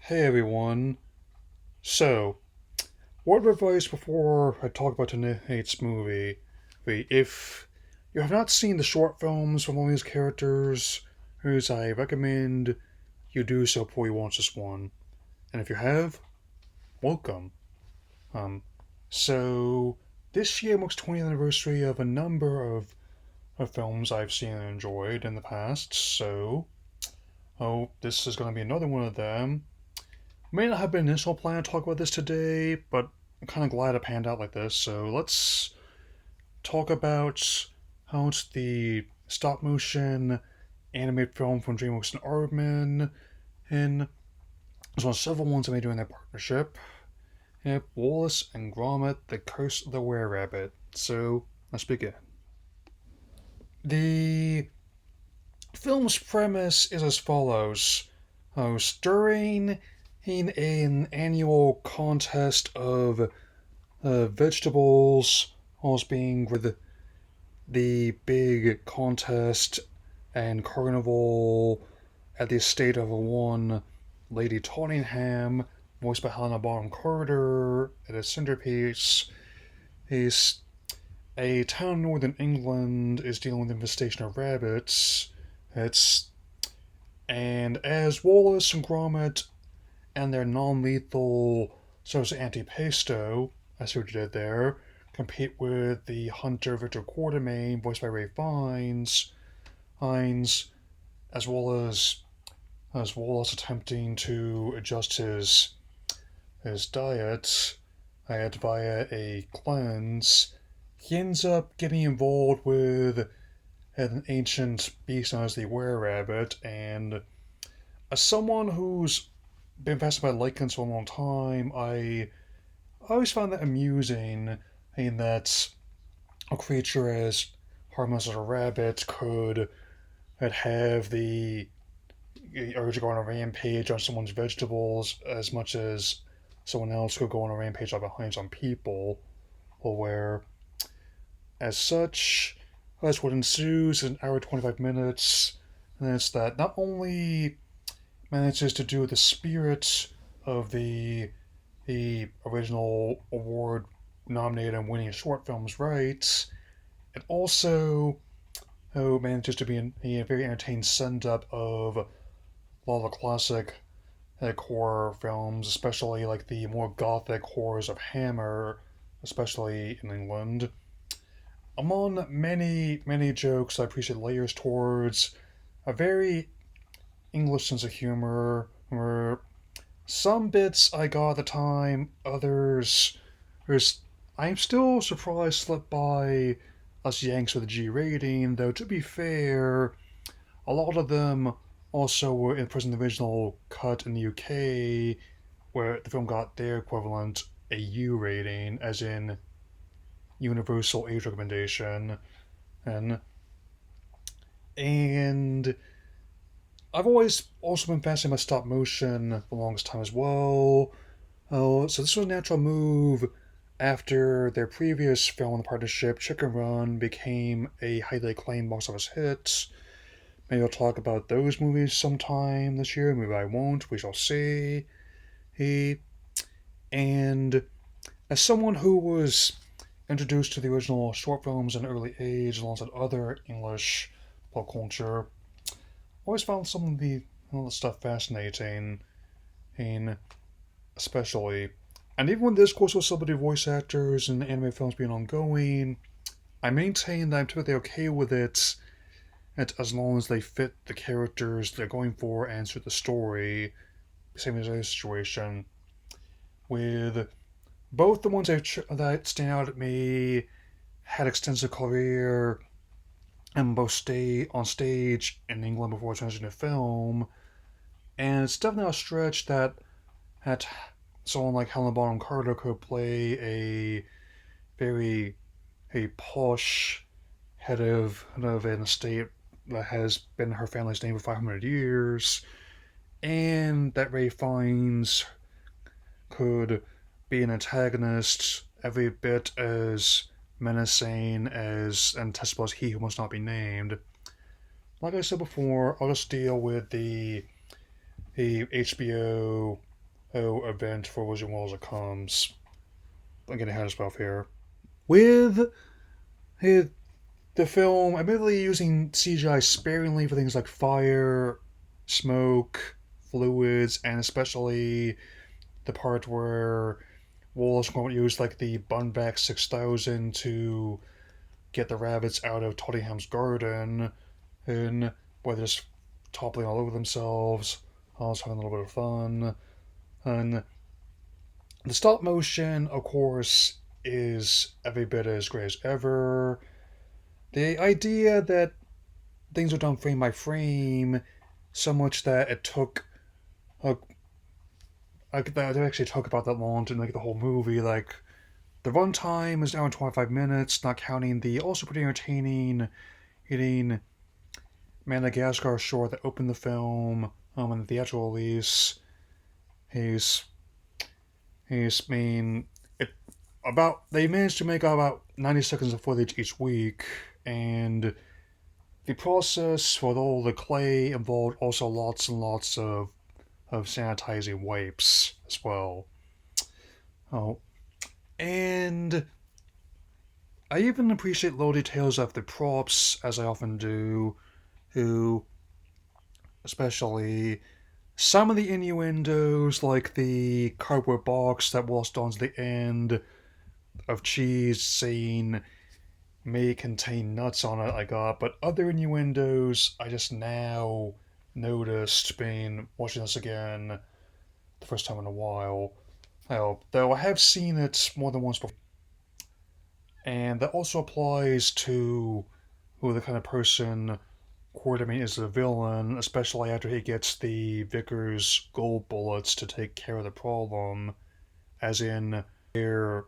Hey everyone. So, word of advice before I talk about tonight's movie. If you have not seen the short films from all these characters, whose I recommend you do so before you watch this one. And if you have, welcome. Um, so this year marks 20th anniversary of a number of films I've seen and enjoyed in the past. This is going to be another one of them. May not have been an initial plan to talk about this today, but I'm kind of glad it panned out like this. So let's talk about how it's the stop motion animated film from DreamWorks and Aardman, and as well as several ones that they do in their partnership. Yep, Wallace and Gromit, The Curse of the Were Rabbit. So let's begin. The film's premise is as follows. During an annual contest of vegetables, always being the big contest and carnival at the estate of one Lady Tottenham, voiced by Helena Bonham Carter, at its centerpiece. Is a town in northern England is dealing with infestation of rabbits. It's and as Wallace and Gromit and their non-lethal Sosa Antipasto, I see what you did there, compete with the hunter Victor Quartermain, voiced by Ray Hines, as well as Wallace attempting to adjust his diet via a cleanse. He ends up getting involved with an ancient beast known as the Were Rabbit, and as someone who's been fascinated by lichens for a long time, I always found that amusing, in that a creature as harmless as a rabbit could have the urge to go on a rampage on someone's vegetables as much as someone else could go on a rampage behind some people, or where, as such, that's what ensues in an hour 25 minutes, and it's that not only manages to do the spirit of the original award nominated and winning short films right, it also manages to be a very entertaining send up of a lot of the classic horror films, especially like the more gothic horrors of Hammer, especially in England. Among many jokes, I appreciate layers towards a very English sense of humor, where some bits I got at the time, there's I'm still surprised slipped by us Yanks with a G rating, though to be fair, a lot of them also were in the original cut in the UK, where the film got their equivalent, a U rating, as in Universal Age Recommendation, and and I've always also been fascinated by stop motion for the longest time as well. So this was a natural move after their previous film in the partnership, Chicken Run, became a highly acclaimed box office hit. Maybe I'll talk about those movies sometime this year. Maybe I won't. We shall see. He and as someone who was introduced to the original short films at an early age alongside other English pop culture, I always found some of the stuff fascinating, and especially. And even when this course with celebrity voice actors and anime films being ongoing, I maintain that I'm typically okay with it as long as they fit the characters they're going for and suit the story. Same as a situation with both the ones that stand out at me had extensive career and both stay on stage in England before transitioning to film, and it's definitely a stretch that someone like Helena Bonham Carter could play a very posh head of an estate that has been her family's name for 500 years, and that Ray Fiennes could be an antagonist every bit as menacing as and testable as he who must not be named. Like I said before, I'll just deal with the HBO event for Wizard World as it comes. I'm getting ahead of myself here. With the film, admittedly using CGI sparingly for things like fire, smoke, fluids, and especially the part where Wallace won't use like the Bunback 6000 to get the rabbits out of Tottenham's garden, and where they're just toppling all over themselves. I was having a little bit of fun. And the stop motion, of course, is every bit as great as ever. The idea that things were done frame by frame, so much that it took uh, that it actually took about that long to make the whole movie. Like the runtime is now in 25 minutes, not counting the also pretty entertaining eating Madagascar short that opened the film in the theatrical release. He's mean it about they managed to make about 90 seconds of footage each week, and the process for all the clay involved also lots and lots of sanitizing wipes as well. Oh, and I even appreciate little details of the props, as I often do, who, especially some of the innuendos, like the cardboard box that Wallace dons at the end of cheese saying may contain nuts on it, I got, but other innuendos I just now noticed being watching this again the first time in a while. Though I have seen it more than once before. And that also applies to who the kind of person Quartermain is the villain, especially after he gets the Vickers gold bullets to take care of the problem, as in their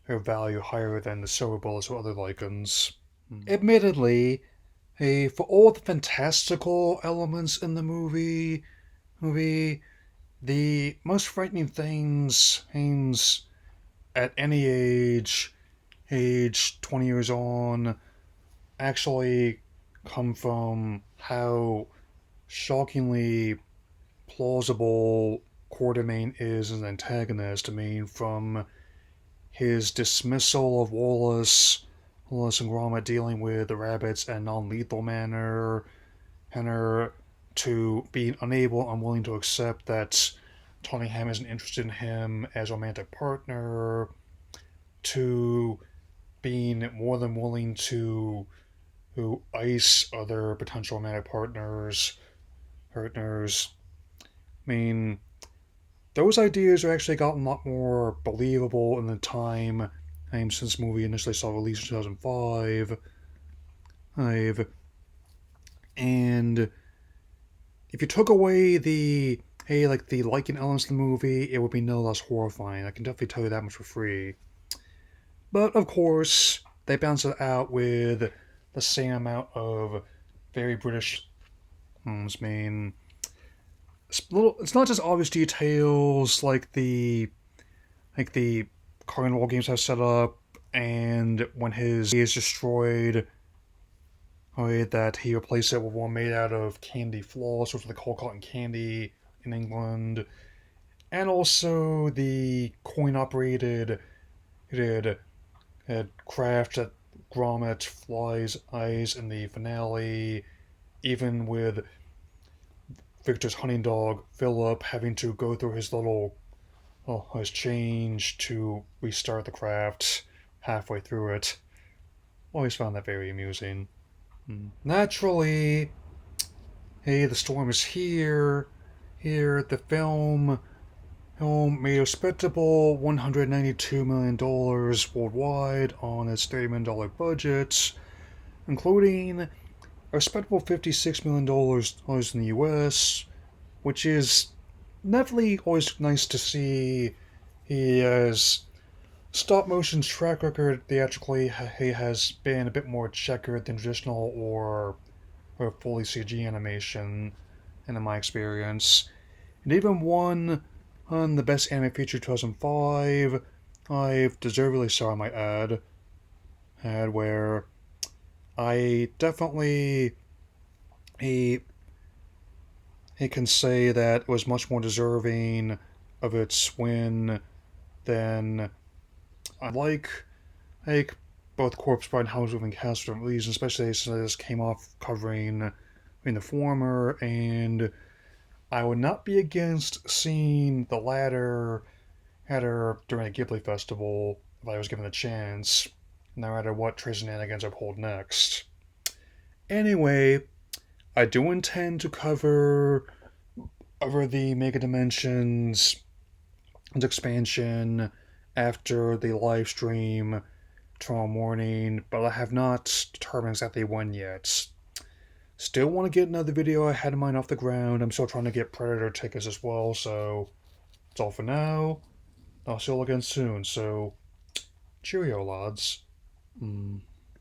value higher than the silver bullets or other lichens. Admittedly, for all the fantastical elements in the movie, the most frightening things at any age 20 years on, actually come from how shockingly plausible Quartermain is as an antagonist. I mean, from his dismissal of Wallace and Gromit dealing with the rabbits in a non-lethal manner, to being unable and unwilling to accept that Tottenham isn't interested in him as a romantic partner, to being more than willing to ice other potential romantic partners. I mean, those ideas are actually gotten a lot more believable in the time since the movie initially saw release in 2005. And if you took away the the liking elements of the movie, it would be no less horrifying. I can definitely tell you that much for free. But of course, they balance it out with the same amount of very British. I mean, it's not just obvious details like the Carnival games have set up, and when his is destroyed, that he replaced it with one made out of candy floss, which they call cotton candy in England, and also the coin-operated craft that Gromit flies eyes in the finale, even with Victor's hunting dog, Philip, having to go through his his change to restart the craft halfway through it. Always found that very amusing. Naturally, the storm is here. The film made a respectable $192 million worldwide on its $30 million budget, including a respectable $56 million in the US, which is definitely always nice to see. He has stop motion's track record theatrically he has been a bit more checkered than traditional or fully CG animation, in my experience. And even won on the Best Anime Feature 2005. I've deservedly so, I might add. Where I definitely he can say that was much more deserving of its win, then I like both Corpse Bride and House Moving Cast for different reasons, especially since I just came off covering the former, and I would not be against seeing the latter during a Ghibli festival if I was given the chance, no matter what Trace shenanigans I pulled next. Anyway, I do intend to cover the Mega Dimensions expansion after the live stream tomorrow morning, but I have not determined exactly when yet. Still want to get another video I had in mind off the ground. I'm still trying to get Predator tickets as well, so that's all for now. I'll see you all again soon, so cheerio, lads.